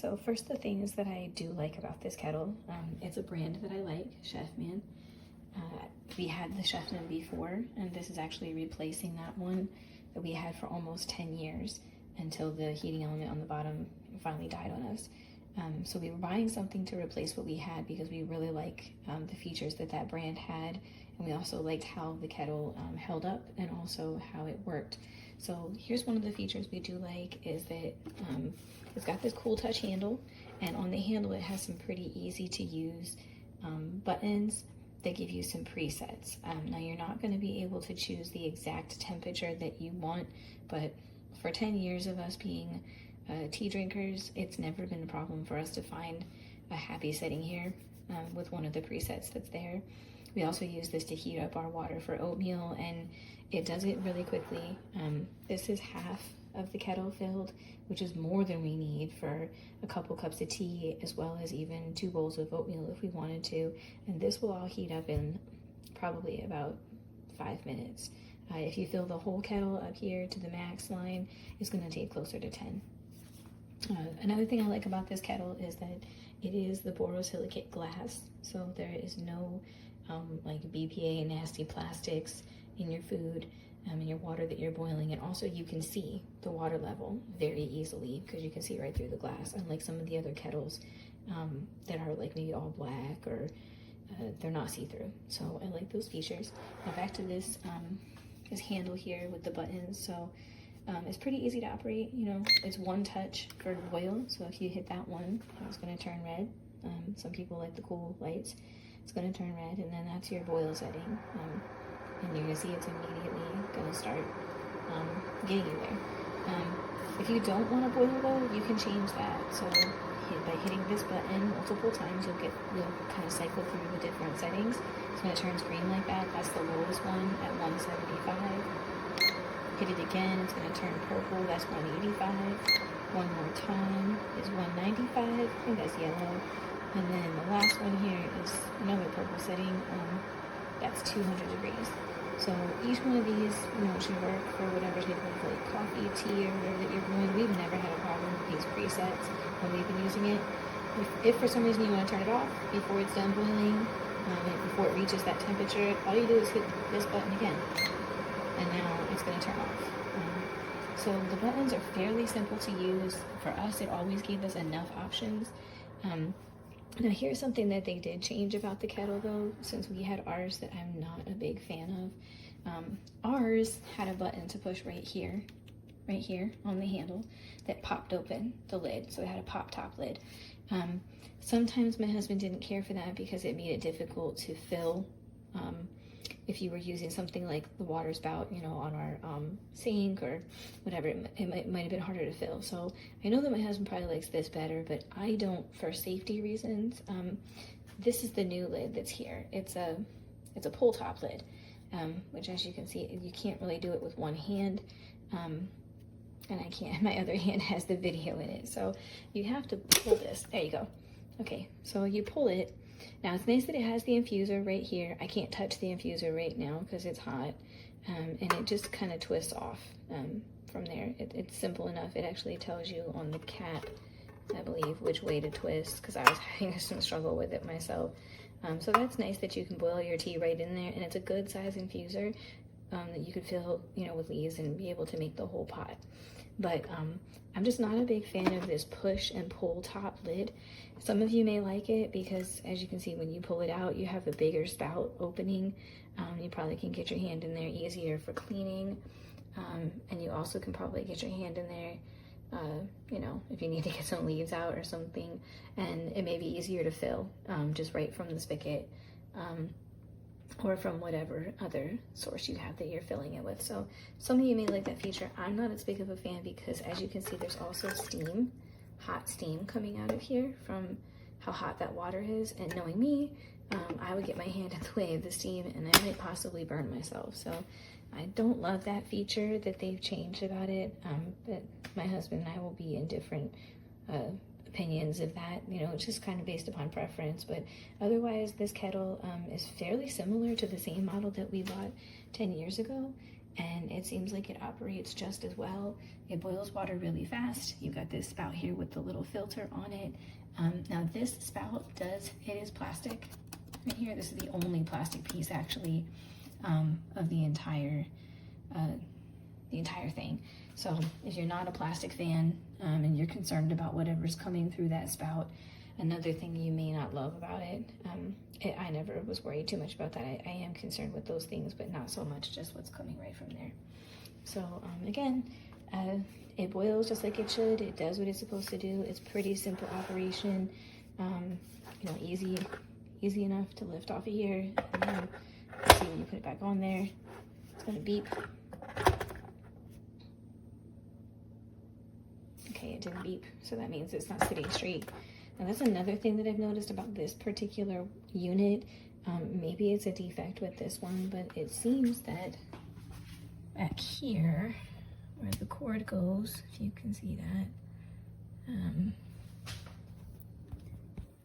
So first, the things that I do like about this kettle, it's a brand that I like, Chefman. We had the Chefman before, and this is actually replacing that one that we had for almost 10 years until the heating element on the bottom finally died on us. So we were buying something to replace what we had because we really like the features that that brand had, and we also liked how the kettle held up and also how it worked. So here's one of the features we do like is that it's got this cool touch handle, and on the handle it has some pretty easy to use buttons that give you some presets. Now you're not going to be able to choose the exact temperature that you want, but for 10 years of us being tea drinkers, it's never been a problem for us to find a happy setting here with one of the presets that's there. We also use this to heat up our water for oatmeal, and it does it really quickly. This is half of the kettle filled, which is more than we need for a couple cups of tea, as well as even 2 bowls of oatmeal if we wanted to. And this will all heat up in probably about 5 minutes. If you fill the whole kettle up here to the max line, it's going to take closer to 10. Another thing I like about this kettle is that it is the borosilicate glass, so there is no like BPA nasty plastics in your food, in your water that you're boiling. And also you can see the water level very easily because you can see right through the glass, unlike some of the other kettles that are like maybe all black or they're not see-through. So I like those features. Now back to this handle here with the buttons. So it's pretty easy to operate. You know, it's one touch for boil, so if you hit that one, it's going to turn red. Some people like the cool lights. It's going to turn red, and then that's your boil setting. And you're going to see it's immediately going to start getting you there. If you don't want to boil though, you can change that. So by hitting this button multiple times, you'll kind of cycle through the different settings. So when it turns green like that, that's the lowest one at 175. Hit it again, it's going to turn purple, that's 185. One more time is 195, I think that's yellow. And then the last one here is another purple setting, that's 200 degrees. So each one of these, should work for whatever type of like coffee, tea, or whatever that you're brewing. We've never had a problem with these presets when we've been using it. If for some reason you want to turn it off before it's done boiling, before it reaches that temperature, all you do is hit this button again, and now it's going to turn off. So the buttons are fairly simple to use. For us, it always gave us enough options. Now here's something that they did change about the kettle though, since we had ours that I'm not a big fan of. Ours had a button to push right here on the handle that popped open the lid, so it had a pop top lid. Sometimes my husband didn't care for that because it made it difficult to fill if you were using something like the water spout, on our sink or whatever. It might have been harder to fill. So I know that my husband probably likes this better, but I don't for safety reasons. This is the new lid that's here. It's a pull top lid, which, as you can see, you can't really do it with one hand. And I can't, my other hand has the video in it. So you have to pull this. There you go. Okay, so you pull it. Now it's nice that it has the infuser right here. I can't touch the infuser right now because it's hot, and it just kind of twists off from there. It's simple enough. It actually tells you on the cap, I believe, which way to twist, because I was having some struggle with it myself. So that's nice that you can boil your tea right in there, and it's a good size infuser that you could fill, with leaves and be able to make the whole pot. But I'm just not a big fan of this push and pull top lid. Some of you may like it because, as you can see, when you pull it out, you have a bigger spout opening. You probably can get your hand in there easier for cleaning. And you also can probably get your hand in there, if you need to get some leaves out or something. And it may be easier to fill just right from the spigot. Or from whatever other source you have that you're filling it with. So some of you may like that feature. I'm not as big of a fan because, as you can see, there's also steam, hot steam coming out of here from how hot that water is. And knowing me, I would get my hand in the way of the steam and I might possibly burn myself. So I don't love that feature that they've changed about it. But my husband and I will be in different opinions of that. It's just kind of based upon preference. But otherwise, this kettle is fairly similar to the same model that we bought 10 years ago. and it seems like it operates just as well. It boils water really fast. You've got this spout here with the little filter on it. Now this spout it is plastic right here. This is the only plastic piece actually of the entire thing. So if you're not a plastic fan and you're concerned about whatever's coming through that spout, another thing you may not love about it, I never was worried too much about that. I am concerned with those things, but not so much just what's coming right from there. So again, it boils just like it should. It does what it's supposed to do. It's pretty simple operation. You know, easy enough to lift off of here. And then, see when you put it back on there, it's gonna beep. Okay, it didn't beep, so that means it's not sitting straight. Now that's another thing that I've noticed about this particular unit. Maybe it's a defect with this one, but it seems that back here, where the cord goes, if you can see that,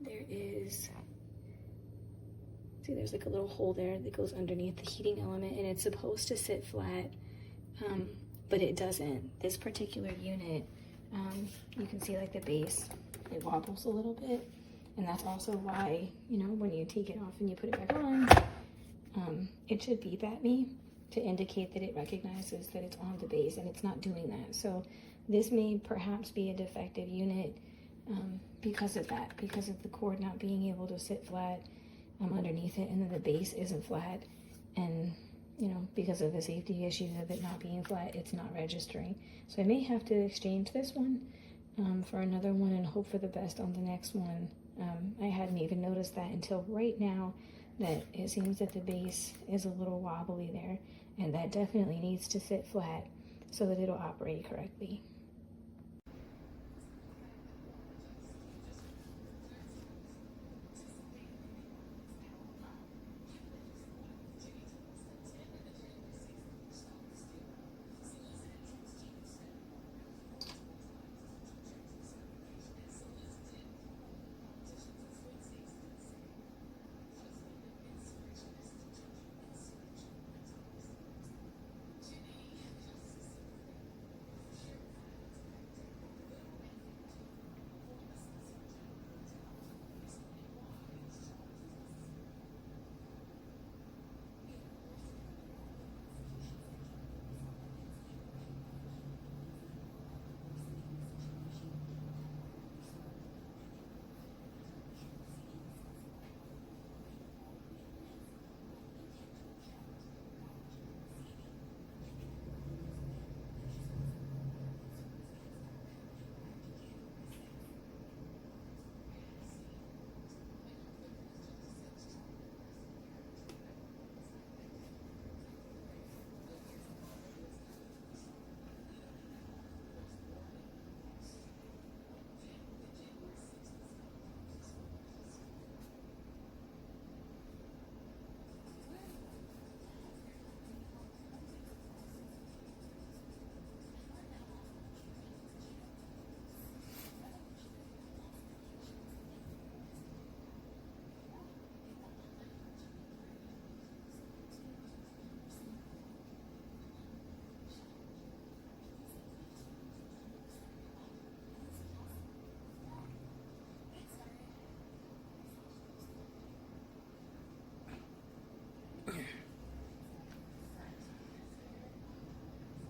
there is, see there's like a little hole there that goes underneath the heating element, and it's supposed to sit flat, but it doesn't. This particular unit, you can see like the base, it wobbles a little bit, and that's also why, you know, when you take it off and you put it back on, it should beep at me to indicate that it recognizes that it's on the base, and it's not doing that. So this may perhaps be a defective unit because of that, because of the cord not being able to sit flat underneath it, and then the base isn't flat, and you know, because of the safety issue of it not being flat, it's not registering. So I may have to exchange this one for another one and hope for the best on the next one. I hadn't even noticed that until right now, that it seems that the base is a little wobbly there, and that definitely needs to sit flat so that it'll operate correctly.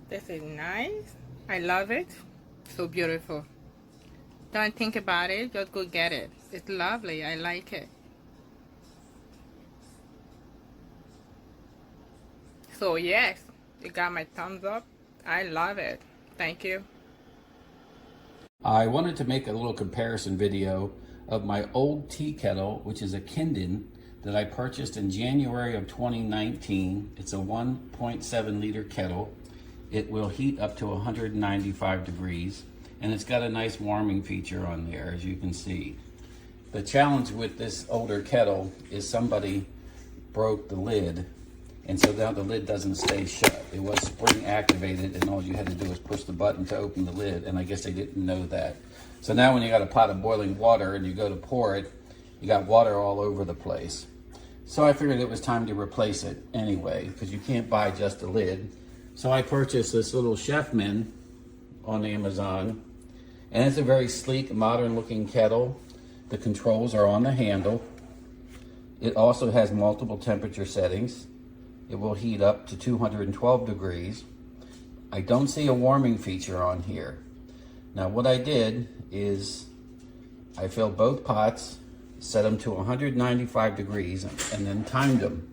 This is nice. I love it. So beautiful. Don't think about it. Just go get it. It's lovely. I like it. So yes, you got my thumbs up. I love it. Thank you. I wanted to make a little comparison video of my old tea kettle, which is a Kindon that I purchased in January of 2019. It's a 1.7 liter kettle. It will heat up to 195 degrees, and it's got a nice warming feature on there, as you can see. The challenge with this older kettle is somebody broke the lid, and so now the lid doesn't stay shut. It was spring activated, and all you had to do was push the button to open the lid, and I guess they didn't know that. So now when you got a pot of boiling water and you go to pour it, you got water all over the place. So I figured it was time to replace it anyway, because you can't buy just a lid. So I purchased this little Chefman on Amazon, and it's a very sleek, modern looking kettle. The controls are on the handle. It also has multiple temperature settings. It will heat up to 212 degrees. I don't see a warming feature on here. Now what I did is I filled both pots, set them to 195 degrees, and then timed them.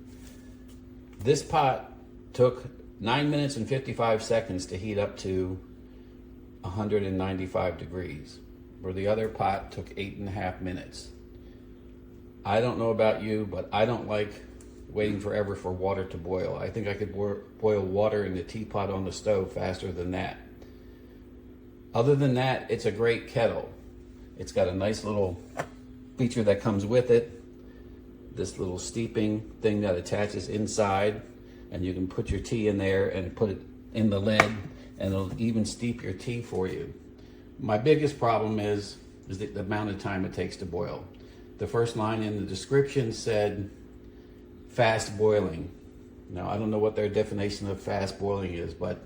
This pot took 9 minutes and 55 seconds to heat up to 195 degrees, where the other pot took 8.5 minutes. I don't know about you, but I don't like waiting forever for water to boil. I think I could boil water in the teapot on the stove faster than that. Other than that, it's a great kettle. It's got a nice little feature that comes with it. This little steeping thing that attaches inside, and you can put your tea in there and put it in the lid, and it'll even steep your tea for you. My biggest problem is the amount of time it takes to boil. The first line in the description said fast boiling. Now, I don't know what their definition of fast boiling is, but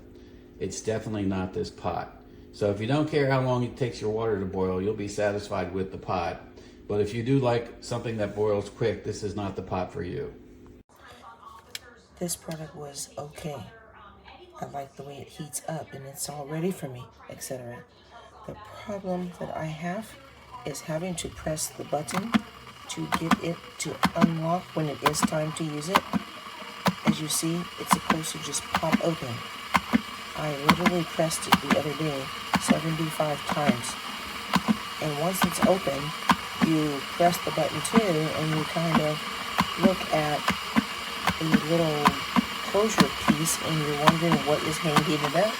it's definitely not this pot. So if you don't care how long it takes your water to boil, you'll be satisfied with the pot. But if you do like something that boils quick, this is not the pot for you. This product was okay. I like the way it heats up and it's all ready for me, etc. The problem that I have is having to press the button to get it to unlock when it is time to use it. As you see, it's supposed to just pop open. I literally pressed it the other day 75 times. And once it's open, you press the button too, and you kind of look at a little closure piece and you're wondering what is hanging it up.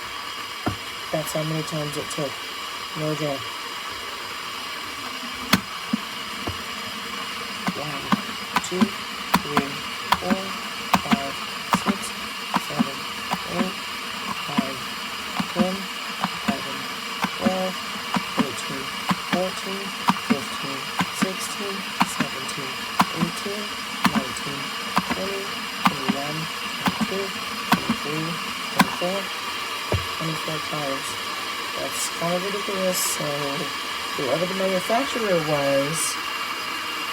That's how many times it took. No joke. 1, 2, 3, 4, 5, 6, 7, 8, 9, 10, 11, 12, 13, 14, 15, 16, 17, 18, 19, 20, 21, 22, 23, 24, 24 times. That's kind of ridiculous, so whoever the manufacturer was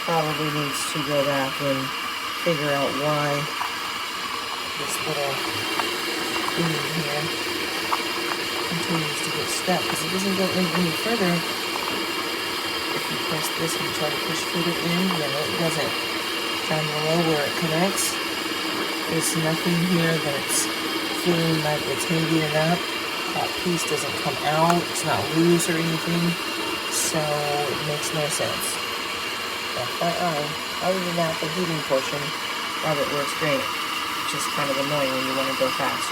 probably needs to go back and figure out why this little thing here continues to get stuck, because it doesn't go in any further. If you press this and try to push further in, no, it doesn't. Down below where it connects, there's nothing here that's feeling like it's hanging it up. That piece doesn't come out, it's not loose or anything, so it makes no sense. FYI, other than that, the heating portion of it works great. It's just kind of annoying when you want to go fast.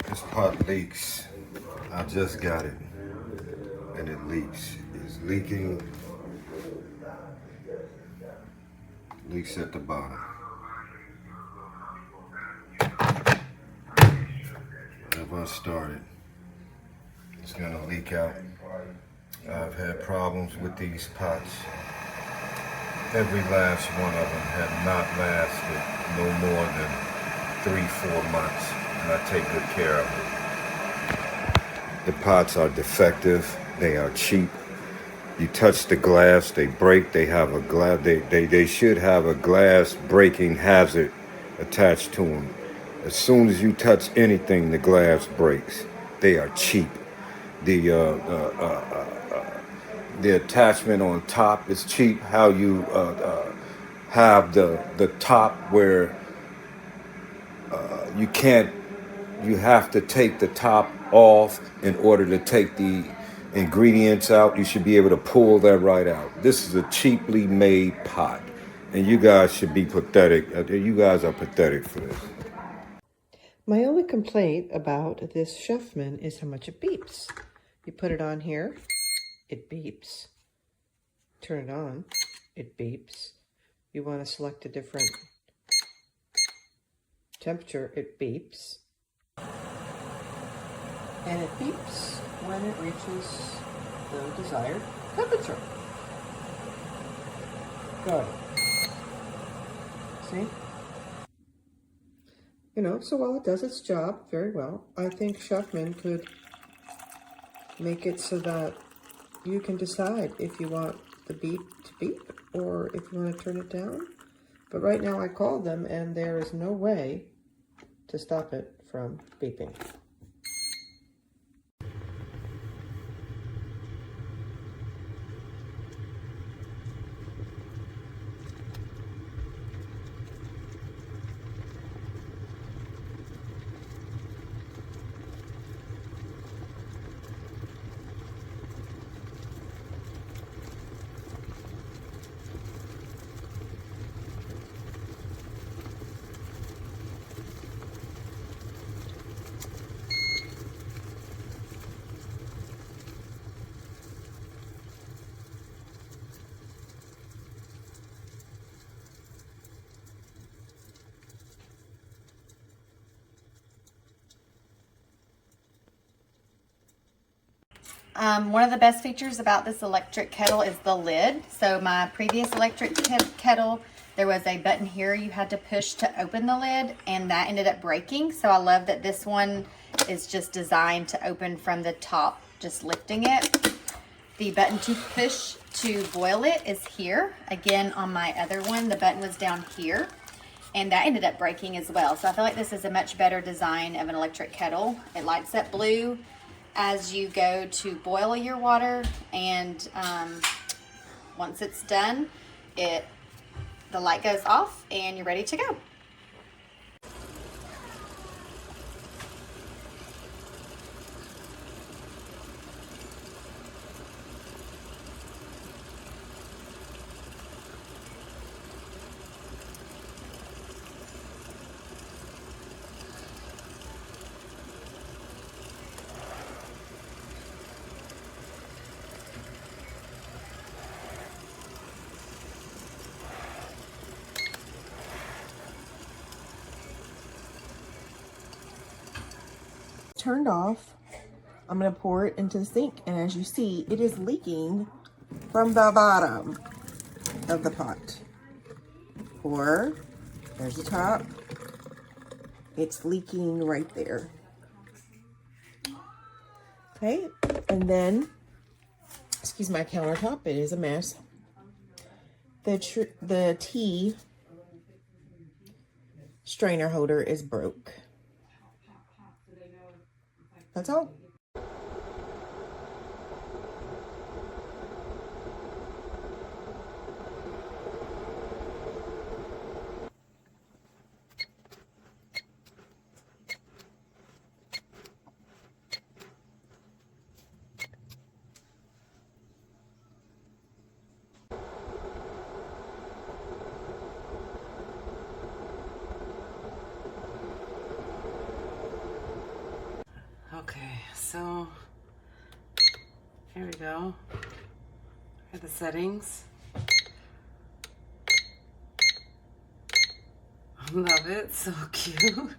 This pot leaks. I just got it, and it leaks. It's leaking. Leaks at the bottom. Whenever I start it, it's gonna leak out. I've had problems with these pots. Every last one of them have not lasted no more than 3-4 months, and I take good care of them. The pots are defective. They are cheap. You touch the glass, they break. They have a glass. They should have a glass breaking hazard attached to them. As soon as you touch anything, the glass breaks. They are cheap. The attachment on top is cheap. How you have the top where you have to take the top off in order to take the ingredients out. You should be able to pull that right out. This is a cheaply made pot, and you guys should be pathetic. You guys are pathetic for this. My only complaint about this Chefman is how much it beeps. You put it on here, it beeps. Turn it on, it beeps. You want to select a different temperature, it beeps. And it beeps when it reaches the desired temperature. Good. See? You know, so while it does its job very well, I think Chefman could make it so that you can decide if you want the beep to beep or if you want to turn it down. But right now I called them and there is no way to stop it from beeping. One of the best features about this electric kettle is the lid. So my previous electric kettle, there was a button here you had to push to open the lid, and that ended up breaking. So I love that this one is just designed to open from the top, just lifting it. The button to push to boil it is here. Again, on my other one, the button was down here, and that ended up breaking as well. So I feel like this is a much better design of an electric kettle. It lights up blue as you go to boil your water, and once it's done, the light goes off and you're ready to go. Turned off. I'm going to pour it into the sink, and as you see, it is leaking from the bottom of the pot. Pour. There's the top. It's leaking right there. Okay, and then, excuse my countertop, it is a mess. The tea strainer holder is broke. That's all. Okay, so here we go. Here are the settings. I love it, so cute.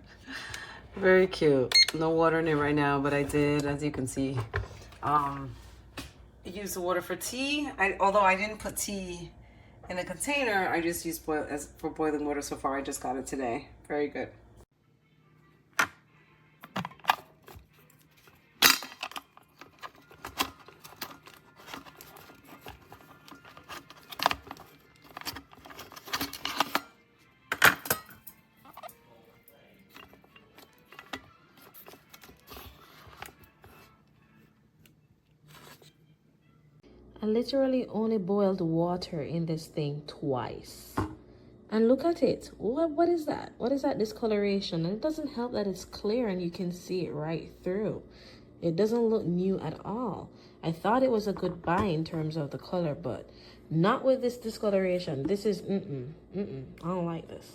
Very cute. No water in it right now, but I did, as you can see, use the water for tea. Although I didn't put tea in a container, I just used for boiling water so far. I just got it today. Very good. I literally only boiled water in this thing twice. And look at it. What is that? What is that discoloration? And it doesn't help that it's clear and you can see it right through. It doesn't look new at all. I thought it was a good buy in terms of the color, but not with this discoloration. This is, I don't like this.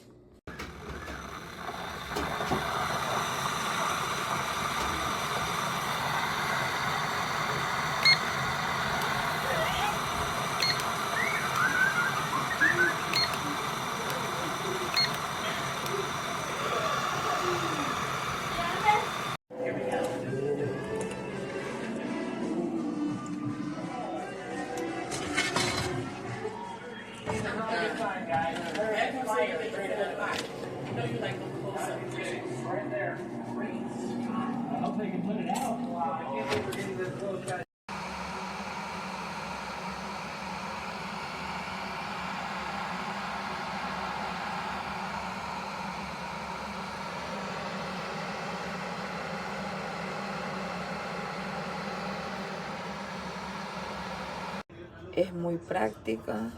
Es muy práctica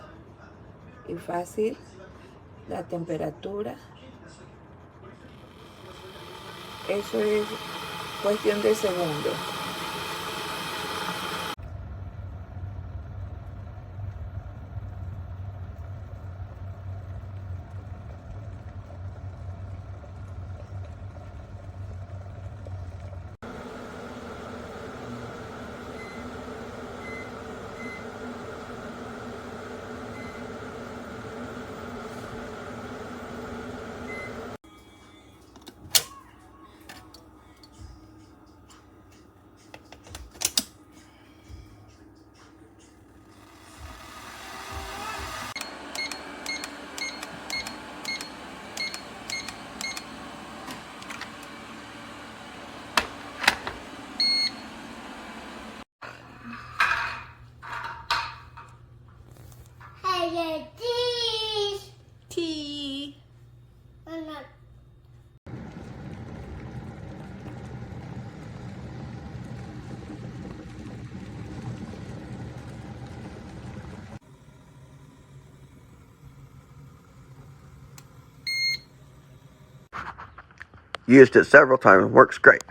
y fácil. La temperatura. Eso es cuestión de segundos. Used it several times. Works great.